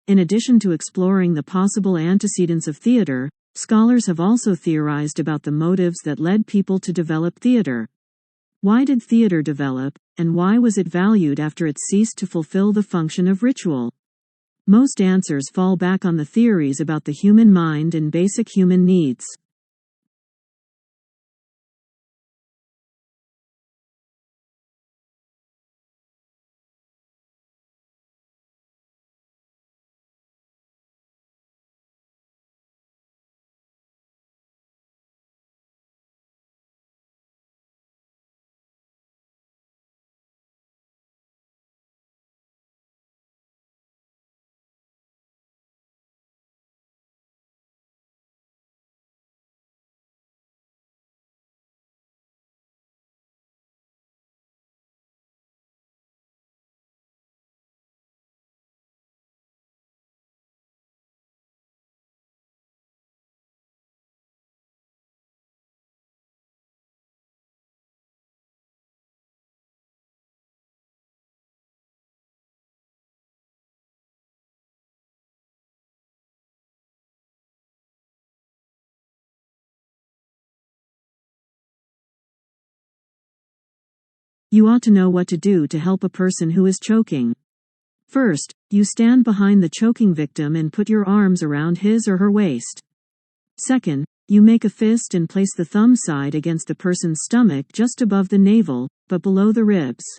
In addition to exploring the possible antecedents of theater, scholars have also theorized about the motives that led people to develop theater. Why did theater develop, and why was it valued after it ceased to fulfill the function of ritual? Most answers fall back on the theories about the human mind and basic human needs. You ought to know what to do to help a person who is choking. First, you stand behind the choking victim and put your arms around his or her waist. Second, you make a fist and place the thumb side against the person's stomach just above the navel, but below the ribs.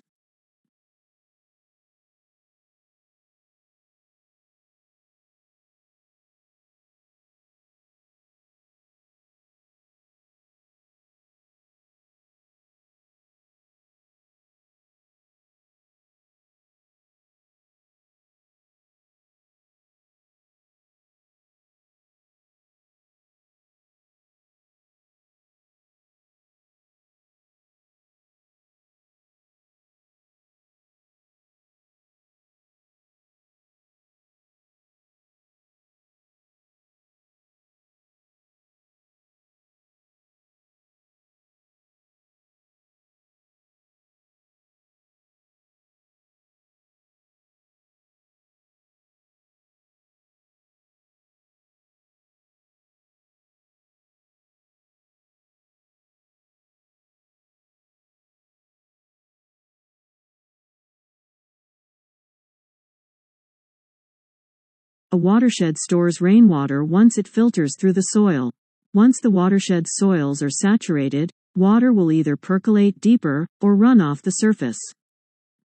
A watershed stores rainwater once it filters through the soil. Once the watershed's soils are saturated, water will either percolate deeper or run off the surface.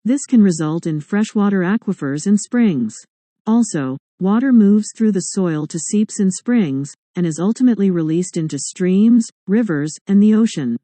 This can result in freshwater aquifers and springs. Also, water moves through the soil to seeps and springs, and is ultimately released into streams, rivers, and the ocean.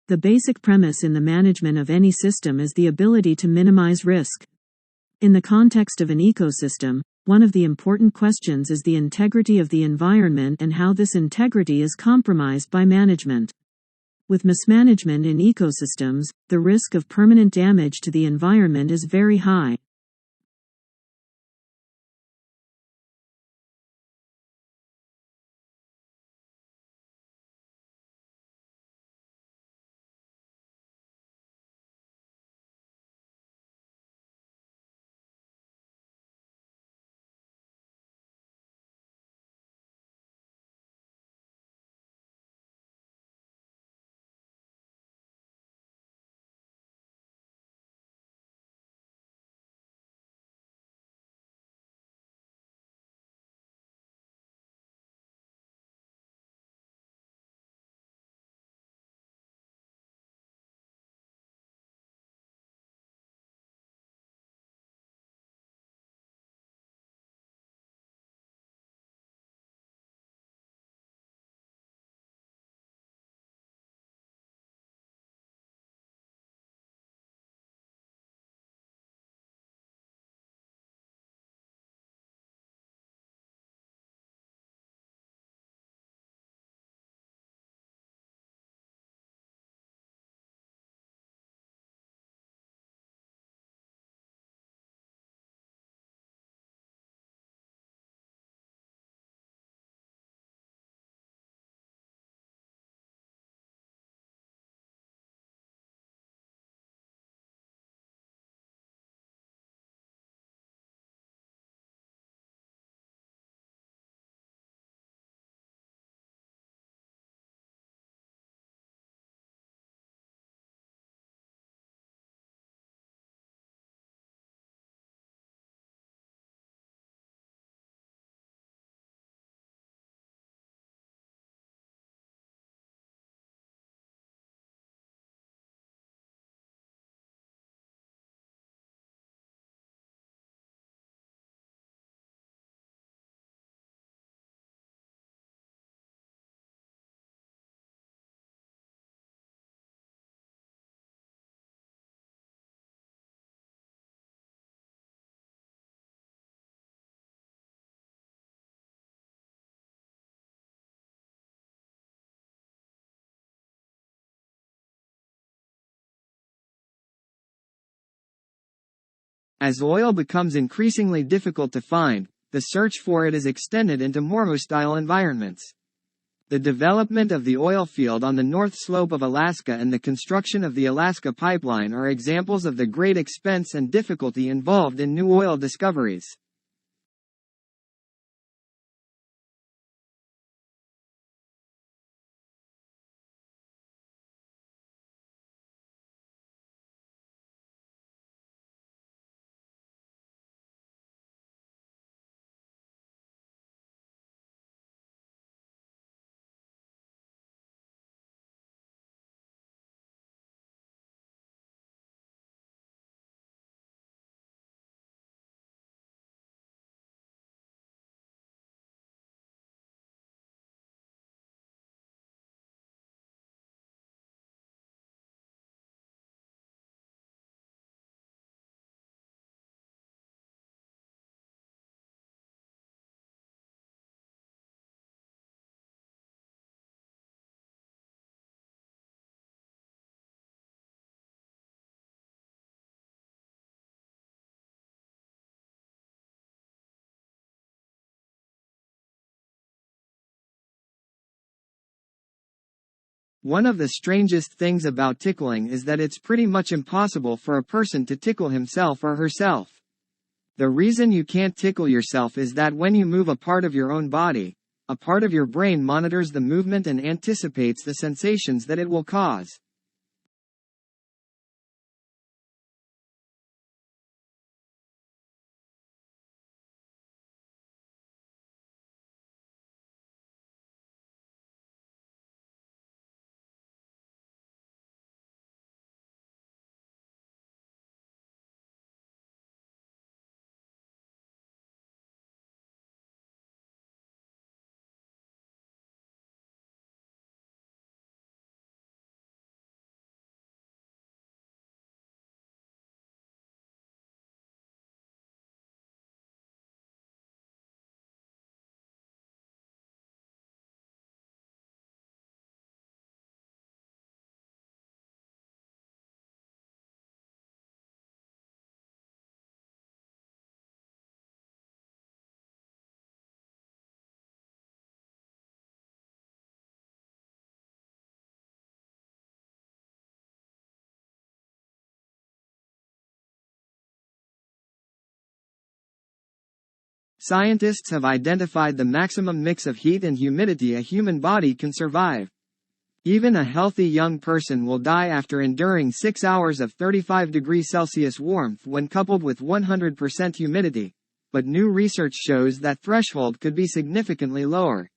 The basic premise in the management of any system is the ability to minimize risk. In the context of an ecosystem, one of the important questions is the integrity of the environment and how this integrity is compromised by management. With mismanagement in ecosystems, the risk of permanent damage to the environment is very high. As oil becomes increasingly difficult to find, the search for it is extended into more hostile environments. The development of the oil field on the north slope of Alaska and the construction of the Alaska Pipeline are examples of the great expense and difficulty involved in new oil discoveries. One of the strangest things about tickling is that it's pretty much impossible for a person to tickle himself or herself. The reason you can't tickle yourself is that when you move a part of your own body, a part of your brain monitors the movement and anticipates the sensations that it will cause. Scientists have identified the maximum mix of heat and humidity a human body can survive. Even a healthy young person will die after enduring 6 hours of 35 degrees Celsius warmth when coupled with 100% humidity. But new research shows that threshold could be significantly lower.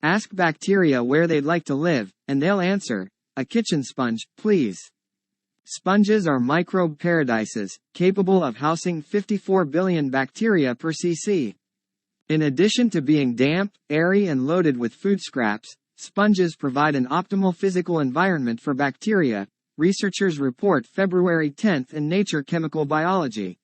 Ask bacteria where they'd like to live, and they'll answer, "A kitchen sponge, please." Sponges are microbe paradises, capable of housing 54 billion bacteria per cc. In addition to being damp, airy and loaded with food scraps, sponges provide an optimal physical environment for bacteria, researchers report February 10 in Nature Chemical Biology.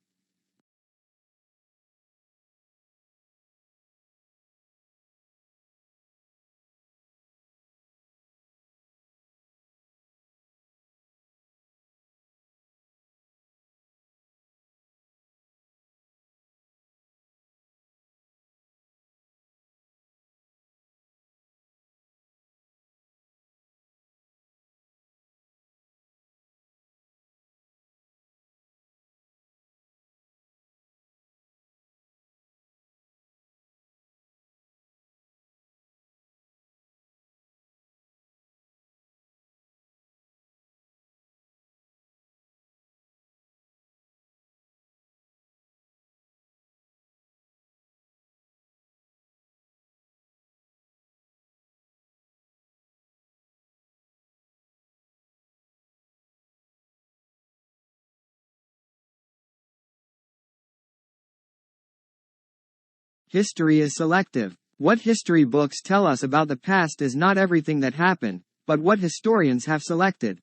History is selective. What history books tell us about the past is not everything that happened, but what historians have selected.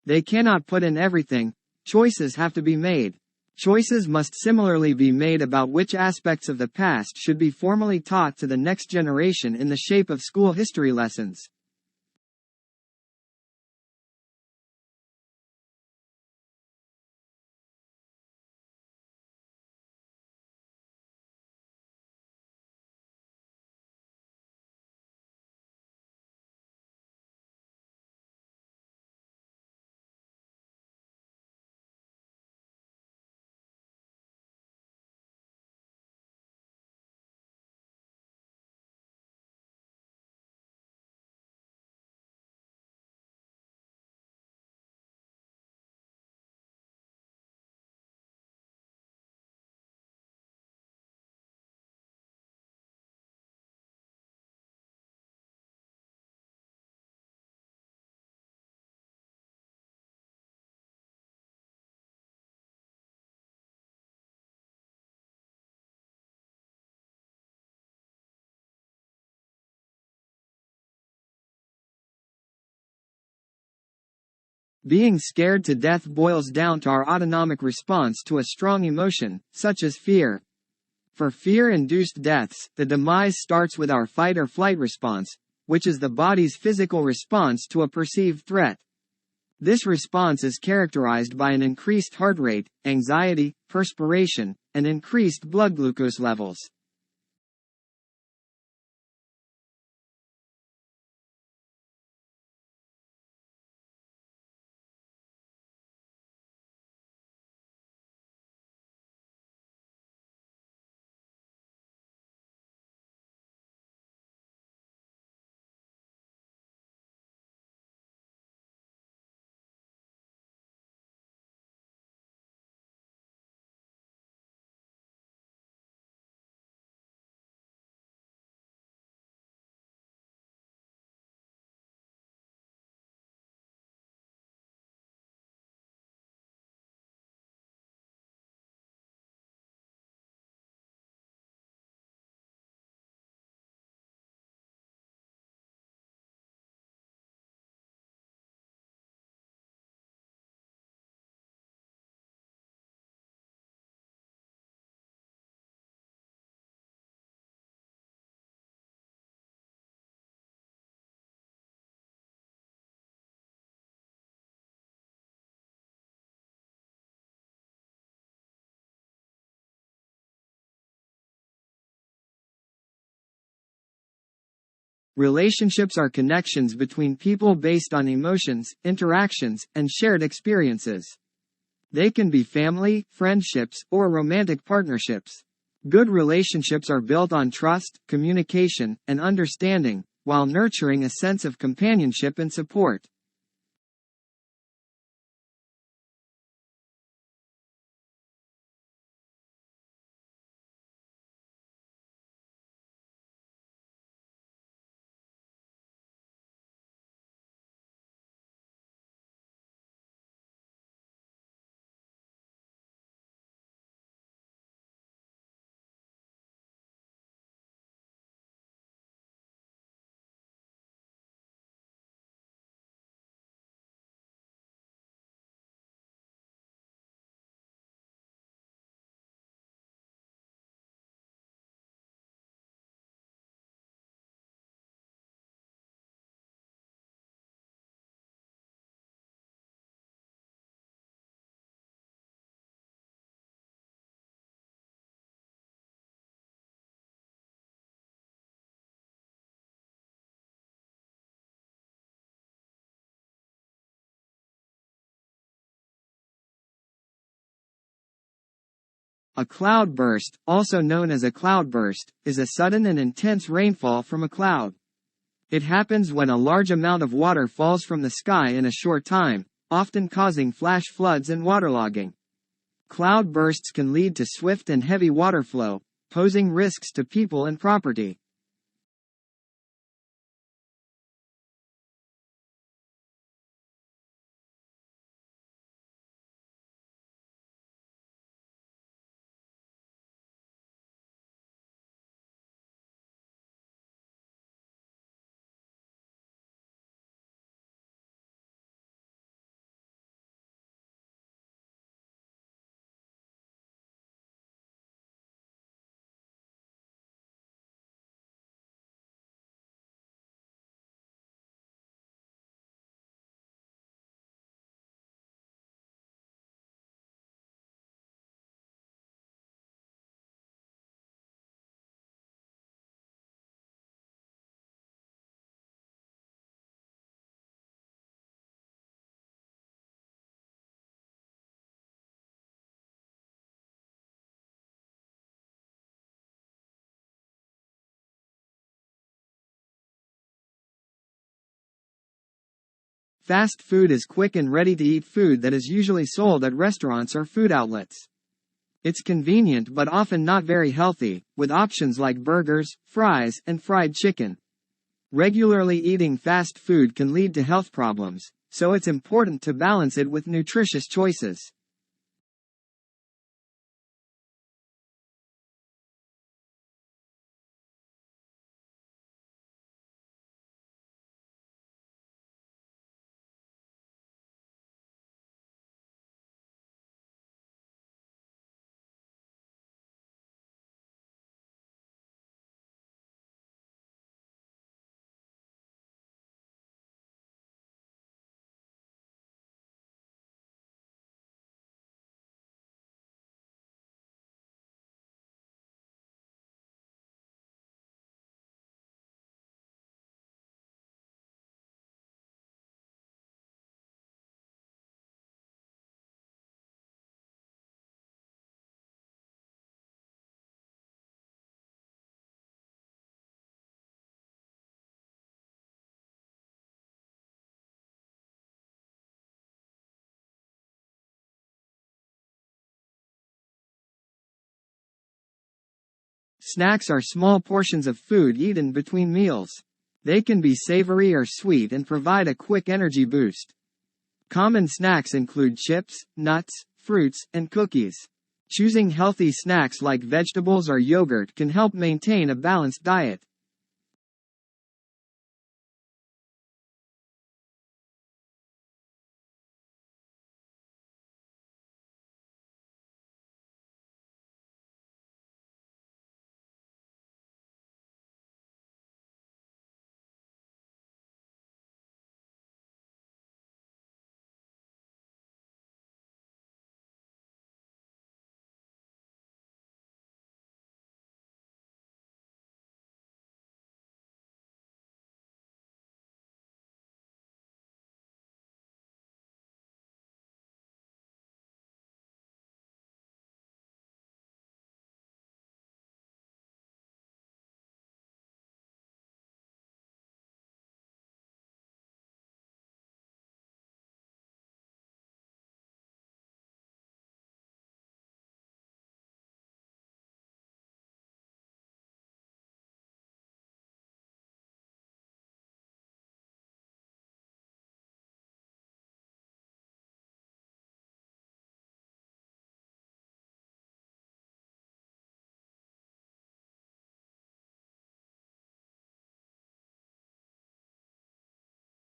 They cannot put in everything. Choices have to be made. Choices must similarly be made about which aspects of the past should be formally taught to the next generation in the shape of school history lessons. Being scared to death boils down to our autonomic response to a strong emotion, such as fear. For fear-induced deaths, the demise starts with our fight or flight response, which is the body's physical response to a perceived threat. This response is characterized by an increased heart rate, anxiety, perspiration, and increased blood glucose levels. Relationships are connections between people based on emotions, interactions, and shared experiences. They can be family, friendships, or romantic partnerships. Good relationships are built on trust, communication, and understanding, while nurturing a sense of companionship and support. A cloudburst, also known as a cloudburst, is a sudden and intense rainfall from a cloud. It happens when a large amount of water falls from the sky in a short time, often causing flash floods and waterlogging. Cloudbursts can lead to swift and heavy water flow, posing risks to people and property. Fast food is quick and ready-to-eat food that is usually sold at restaurants or food outlets. It's convenient but often not very healthy, with options like burgers, fries, and fried chicken. Regularly eating fast food can lead to health problems, so it's important to balance it with nutritious choices. Snacks are small portions of food eaten between meals. They can be savory or sweet and provide a quick energy boost. Common snacks include chips, nuts, fruits, and cookies. Choosing healthy snacks like vegetables or yogurt can help maintain a balanced diet.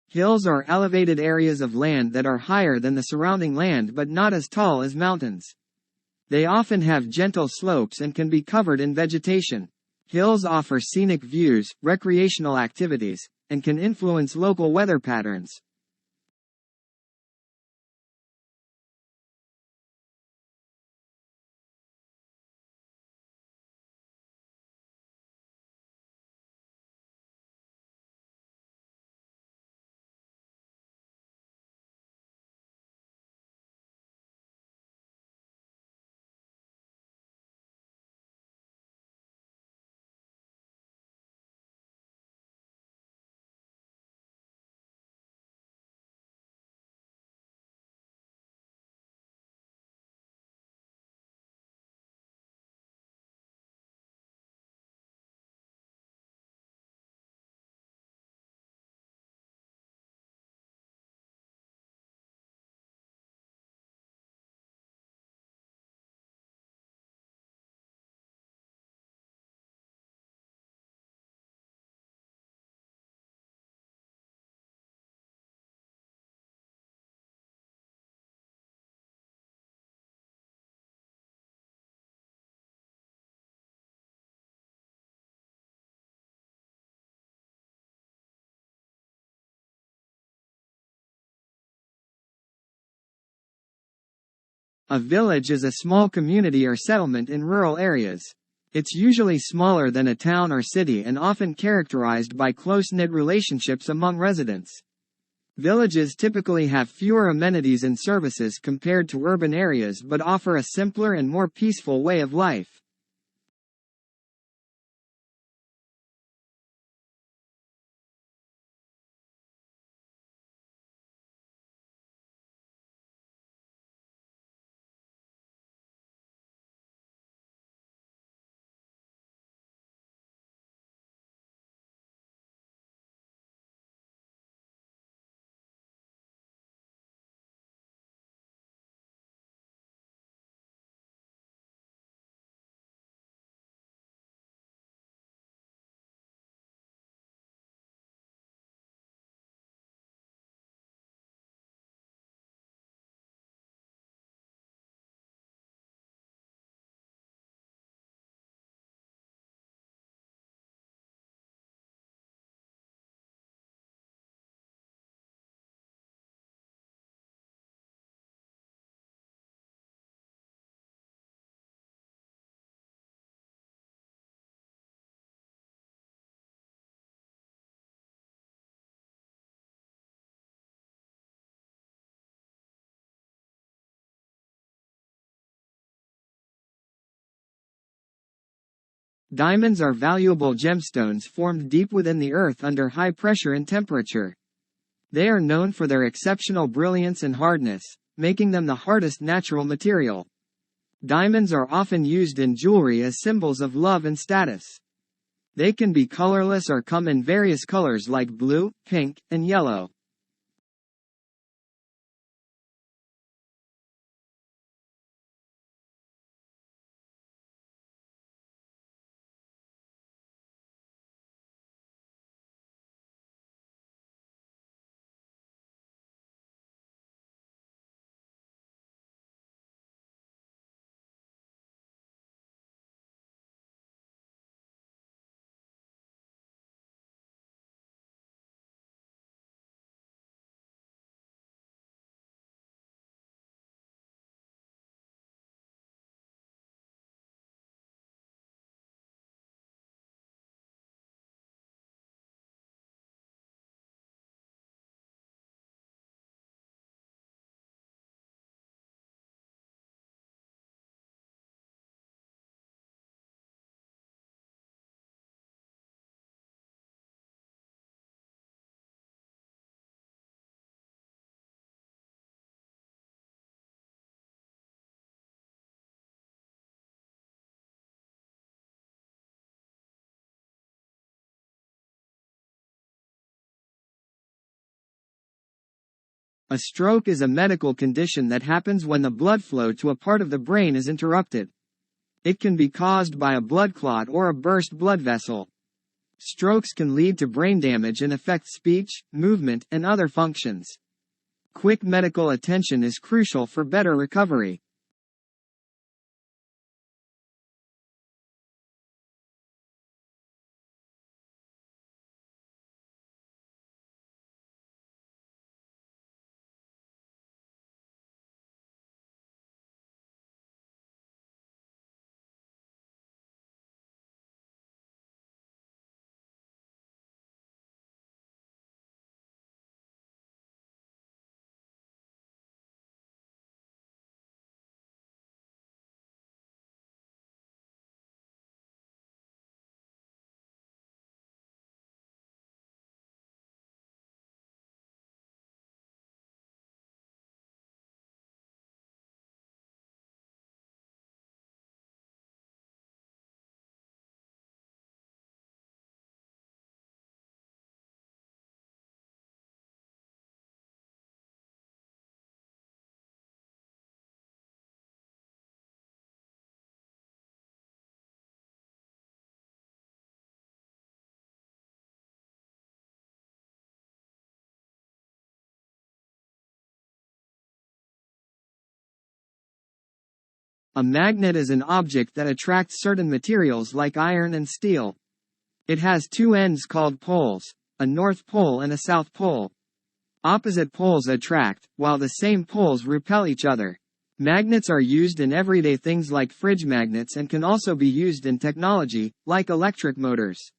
Hills are elevated areas of land that are higher than the surrounding land but not as tall as mountains. They often have gentle slopes and can be covered in vegetation. Hills offer scenic views, recreational activities, and can influence local weather patterns. A village is a small community or settlement in rural areas. It's usually smaller than a town or city and often characterized by close-knit relationships among residents. Villages typically have fewer amenities and services compared to urban areas but offer a simpler and more peaceful way of life. Diamonds are valuable gemstones formed deep within the earth under high pressure and temperature. They are known for their exceptional brilliance and hardness, making them the hardest natural material. Diamonds are often used in jewelry as symbols of love and status. They can be colorless or come in various colors like blue, pink, and yellow. A stroke is a medical condition that happens when the blood flow to a part of the brain is interrupted. It can be caused by a blood clot or a burst blood vessel. Strokes can lead to brain damage and affect speech, movement, and other functions. Quick medical attention is crucial for better recovery. A magnet is an object that attracts certain materials like iron and steel. It has two ends called poles, a north pole and a south pole. Opposite poles attract, while the same poles repel each other. Magnets are used in everyday things like fridge magnets and can also be used in technology, like electric motors.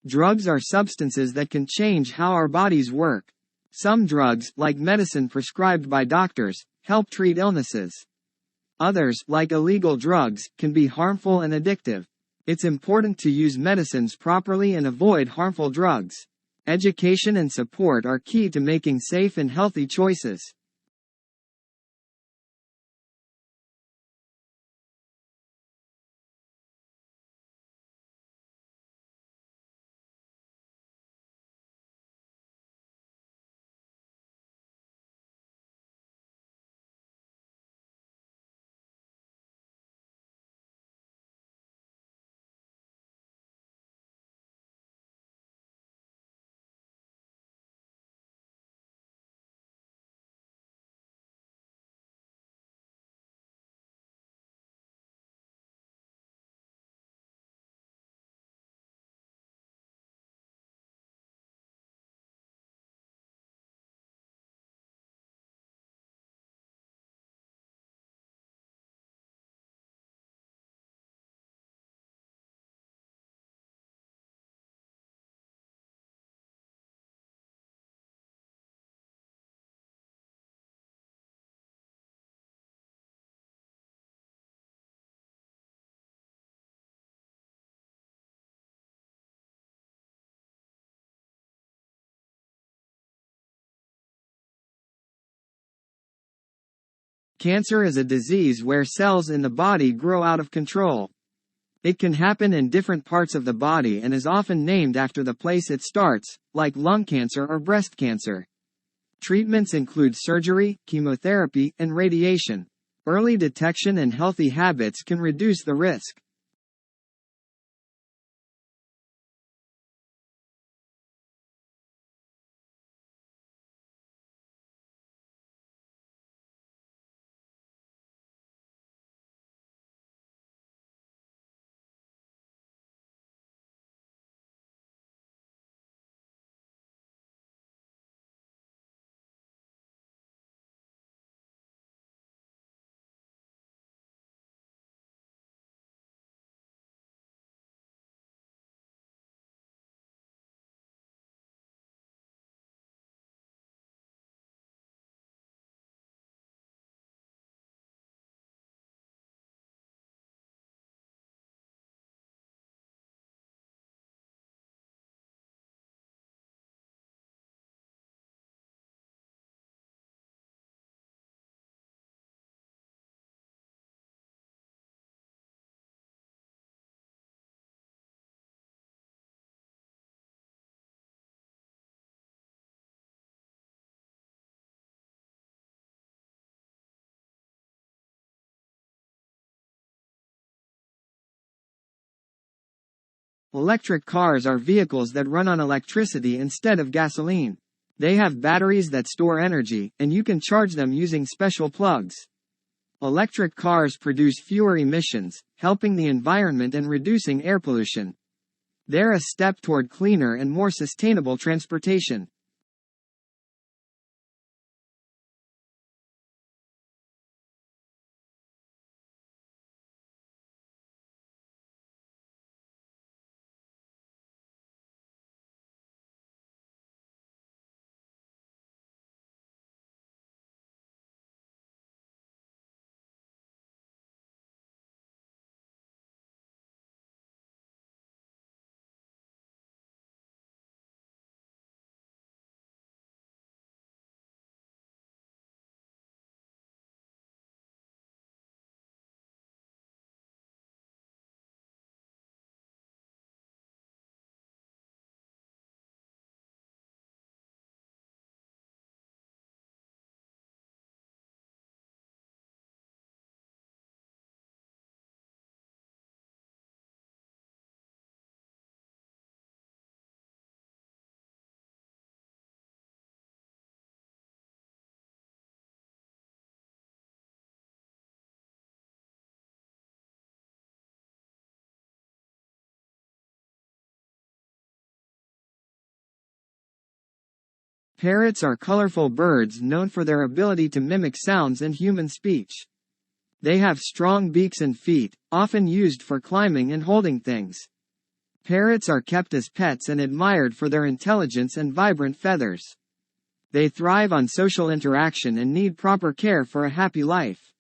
Drugs are substances that can change how our bodies work. Some drugs, like medicine prescribed by doctors, help treat illnesses. Others, like illegal drugs, can be harmful and addictive. It's important to use medicines properly and avoid harmful drugs. Education and support are key to making safe and healthy choices. Cancer is a disease where cells in the body grow out of control. It can happen in different parts of the body and is often named after the place it starts, like lung cancer or breast cancer. Treatments include surgery, chemotherapy, and radiation. Early detection and healthy habits can reduce the risk. Electric cars are vehicles that run on electricity instead of gasoline. They have batteries that store energy, and you can charge them using special plugs. Electric cars produce fewer emissions, helping the environment and reducing air pollution. They're a step toward cleaner and more sustainable transportation. Parrots are colorful birds known for their ability to mimic sounds and human speech. They have strong beaks and feet, often used for climbing and holding things. Parrots are kept as pets and admired for their intelligence and vibrant feathers. They thrive on social interaction and need proper care for a happy life.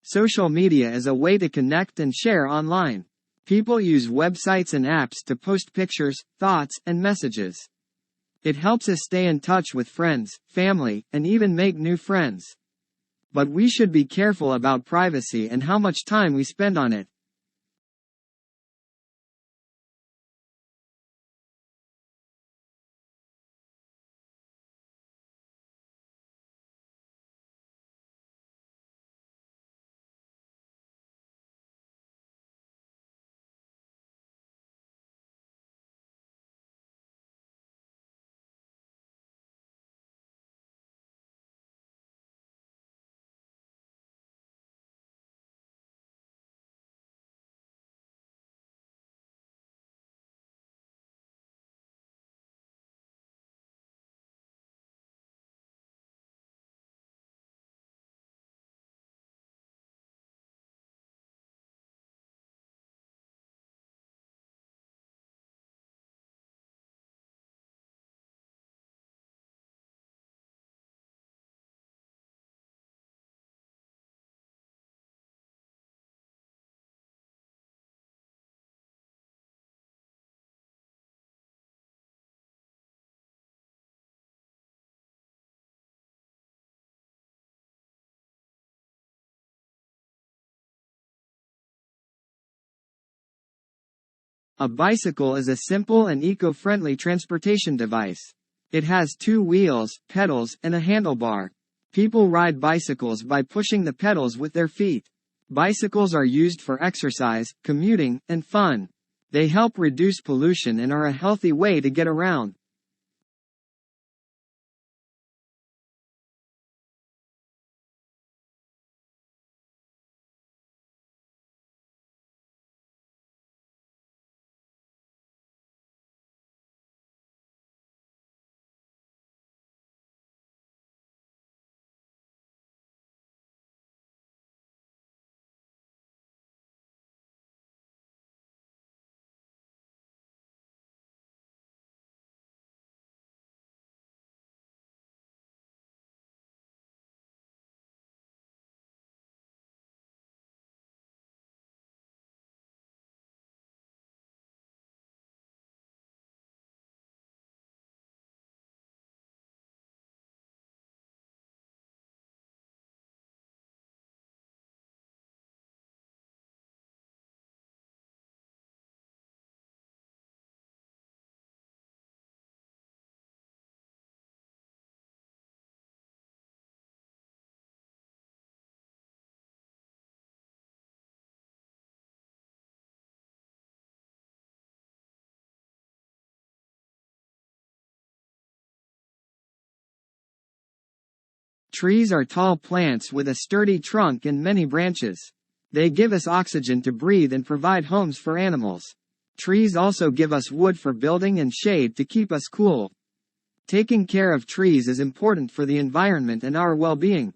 Social media is a way to connect and share online. People use websites and apps to post pictures, thoughts, and messages. It helps us stay in touch with friends, family, and even make new friends. But we should be careful about privacy and how much time we spend on it. A bicycle is a simple and eco-friendly transportation device. It has two wheels, pedals, and a handlebar. People ride bicycles by pushing the pedals with their feet. Bicycles are used for exercise, commuting, and fun. They help reduce pollution and are a healthy way to get around. Trees are tall plants with a sturdy trunk and many branches. They give us oxygen to breathe and provide homes for animals. Trees also give us wood for building and shade to keep us cool. Taking care of trees is important for the environment and our well-being.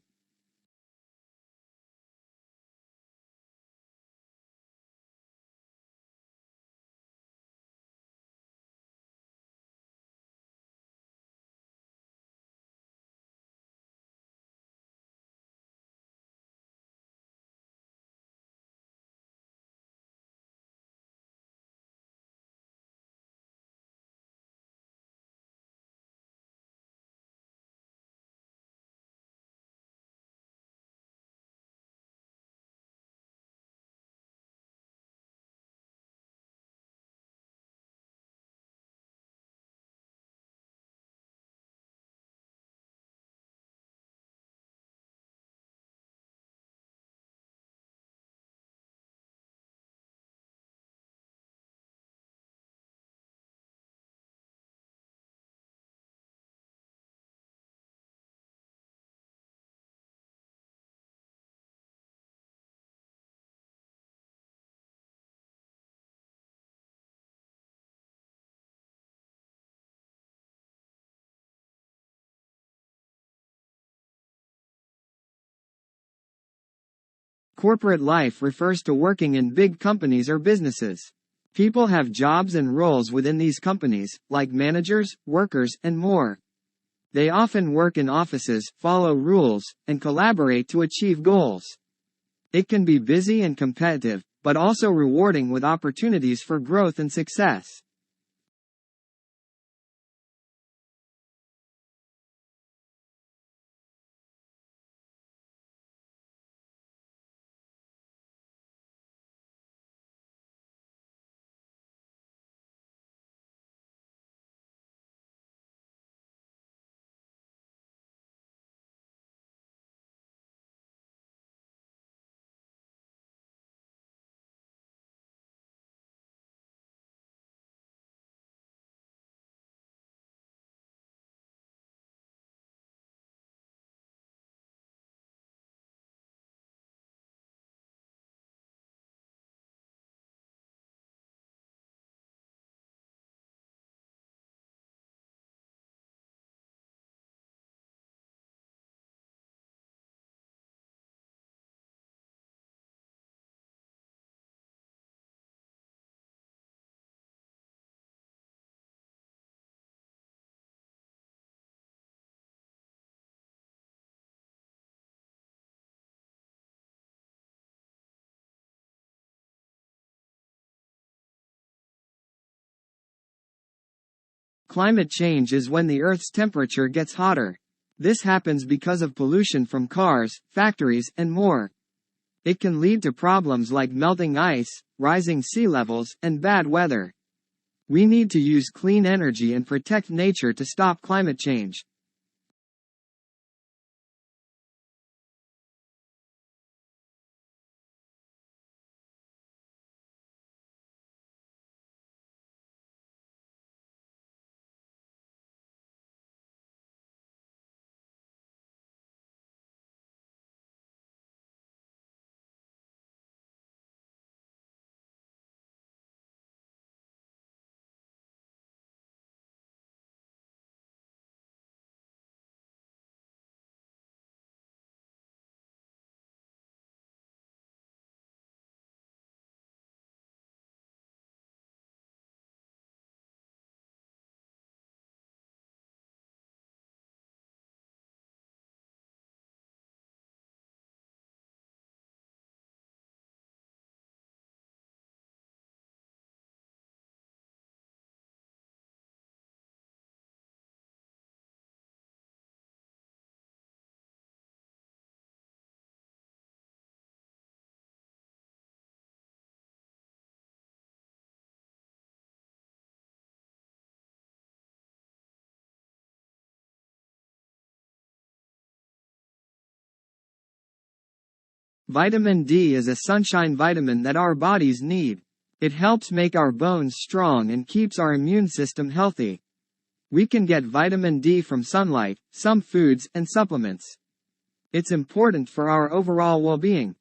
Corporate life refers to working in big companies or businesses. People have jobs and roles within these companies, like managers, workers, and more. They often work in offices, follow rules, and collaborate to achieve goals. It can be busy and competitive, but also rewarding with opportunities for growth and success. Climate change is when the Earth's temperature gets hotter. This happens because of pollution from cars, factories, and more. It can lead to problems like melting ice, rising sea levels, and bad weather. We need to use clean energy and protect nature to stop climate change. Vitamin D is a sunshine vitamin that our bodies need. It helps make our bones strong and keeps our immune system healthy. We can get vitamin D from sunlight, some foods, and supplements. It's important for our overall well-being.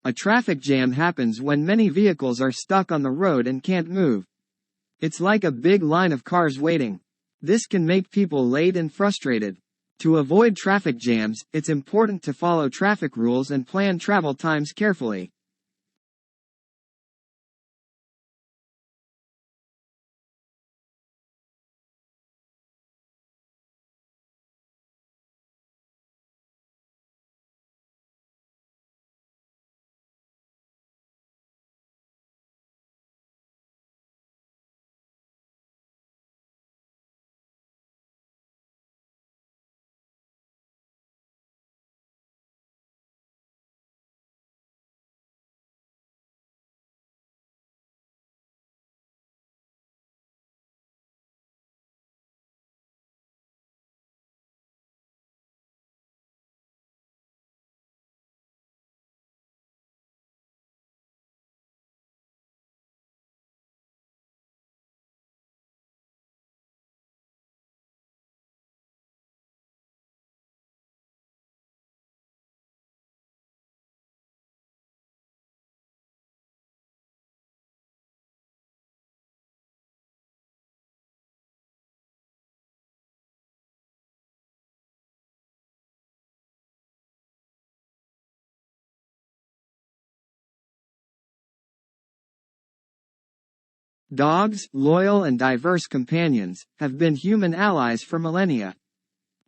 A traffic jam happens when many vehicles are stuck on the road and can't move. It's like a big line of cars waiting. This can make people late and frustrated. To avoid traffic jams, it's important to follow traffic rules and plan travel times carefully. Dogs, loyal and diverse companions, have been human allies for millennia.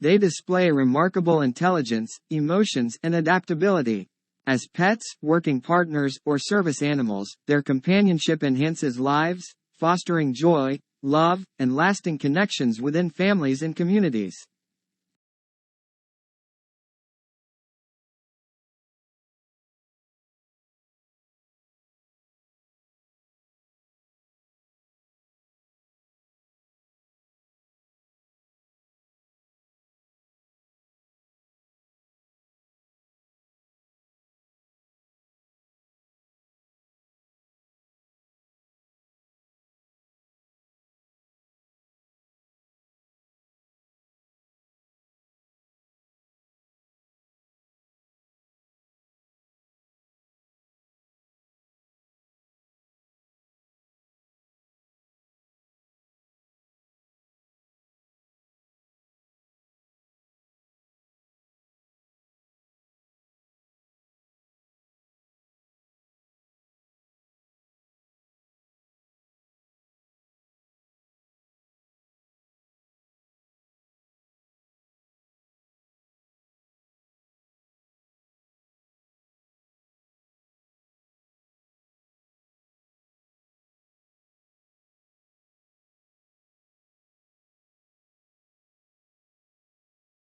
They display remarkable intelligence, emotions, and adaptability. As pets, working partners, or service animals, their companionship enhances lives, fostering joy, love, and lasting connections within families and communities.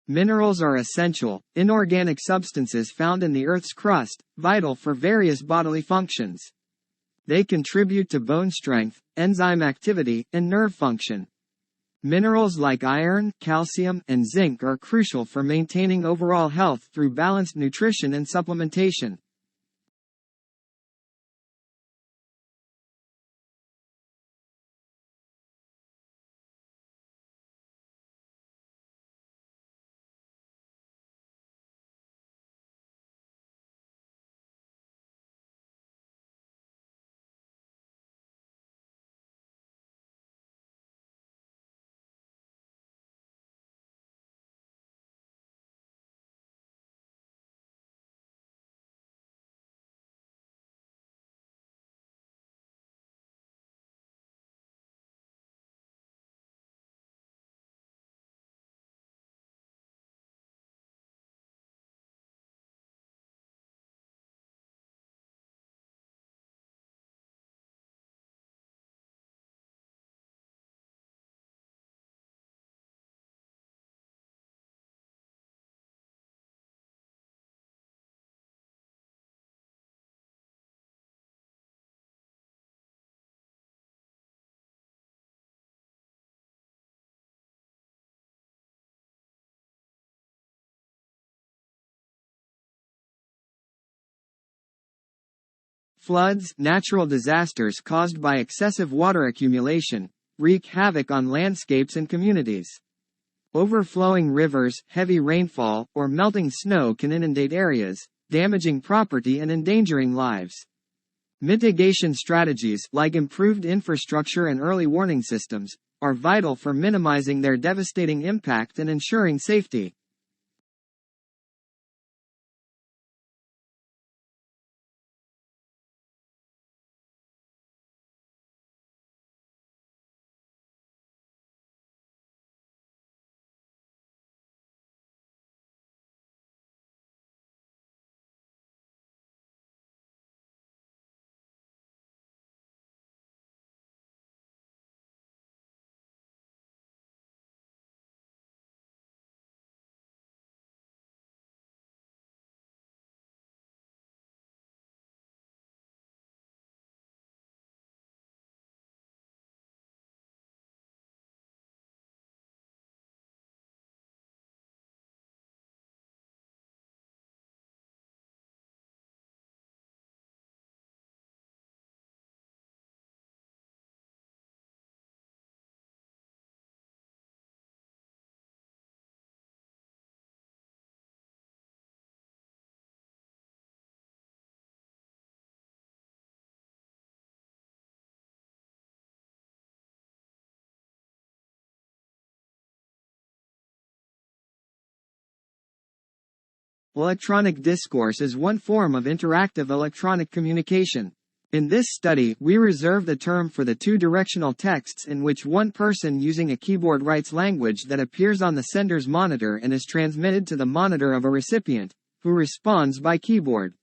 Minerals are essential, inorganic substances found in the Earth's crust, vital for various bodily functions. They contribute to bone strength, enzyme activity, and nerve function. Minerals like iron, calcium, and zinc are crucial for maintaining overall health through balanced nutrition and supplementation. Floods, natural disasters caused by excessive water accumulation, wreak havoc on landscapes and communities. Overflowing rivers, heavy rainfall, or melting snow can inundate areas, damaging property and endangering lives. Mitigation strategies, like improved infrastructure and early warning systems, are vital for minimizing their devastating impact and ensuring safety. Electronic discourse is one form of interactive electronic communication. In this study, we reserve the term for the two-directional texts in which one person using a keyboard writes language that appears on the sender's monitor and is transmitted to the monitor of a recipient, who responds by keyboard.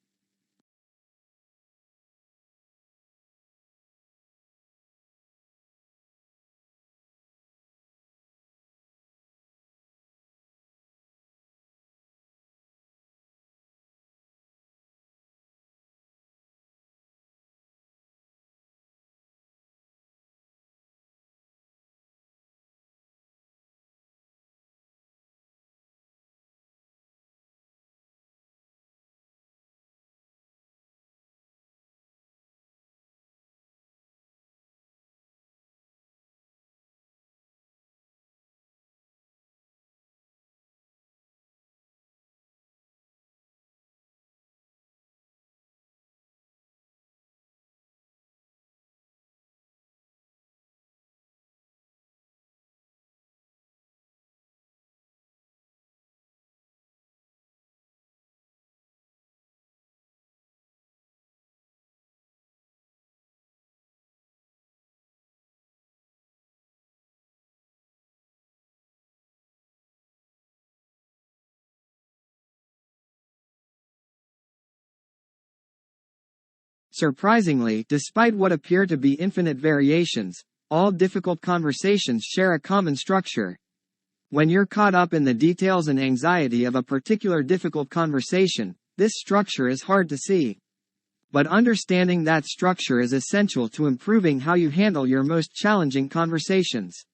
Surprisingly, despite what appear to be infinite variations, all difficult conversations share a common structure. When you're caught up in the details and anxiety of a particular difficult conversation, this structure is hard to see. But understanding that structure is essential to improving how you handle your most challenging conversations.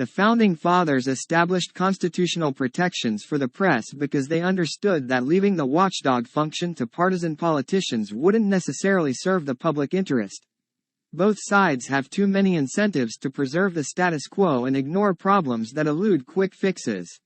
The Founding Fathers established constitutional protections for the press because they understood that leaving the watchdog function to partisan politicians wouldn't necessarily serve the public interest. Both sides have too many incentives to preserve the status quo and ignore problems that elude quick fixes.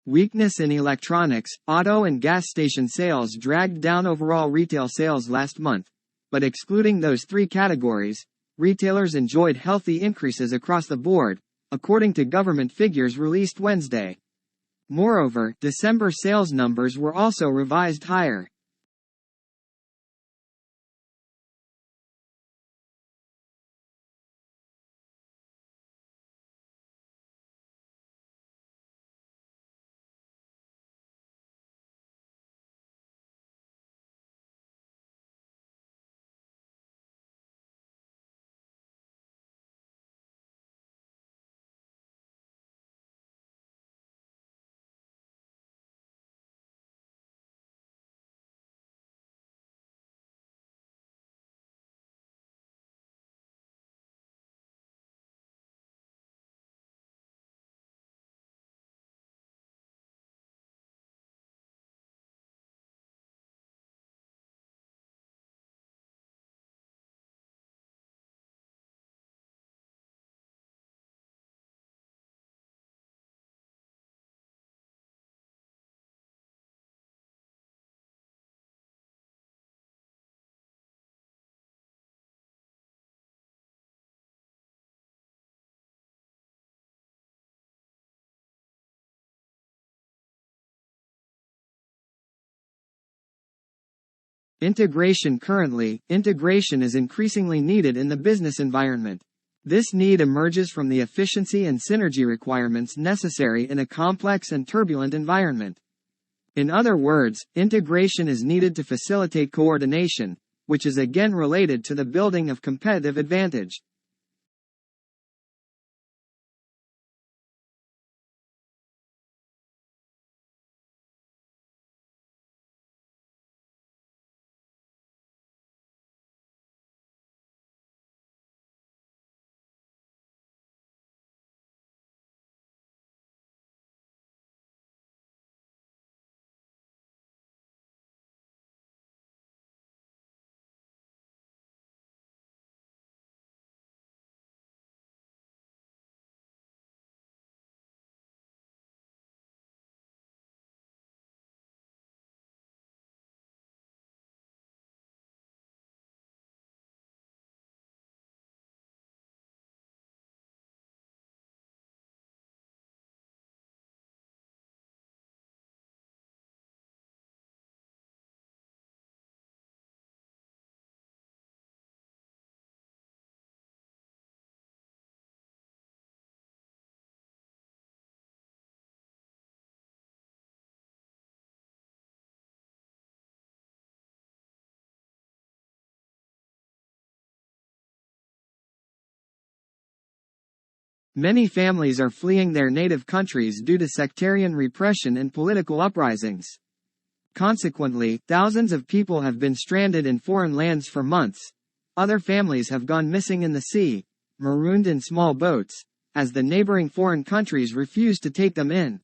Weakness in electronics, auto and gas station sales dragged down overall retail sales last month. But excluding those three categories, retailers enjoyed healthy increases across the board, according to government figures released Wednesday. Moreover, December sales numbers were also revised higher. Integration is increasingly needed in the business environment. This need emerges from the efficiency and synergy requirements necessary in a complex and turbulent environment. In other words, integration is needed to facilitate coordination, which is again related to the building of competitive advantage. Many families are fleeing their native countries due to sectarian repression and political uprisings. Consequently, thousands of people have been stranded in foreign lands for months. Other families have gone missing in the sea, marooned in small boats, as the neighboring foreign countries refuse to take them in.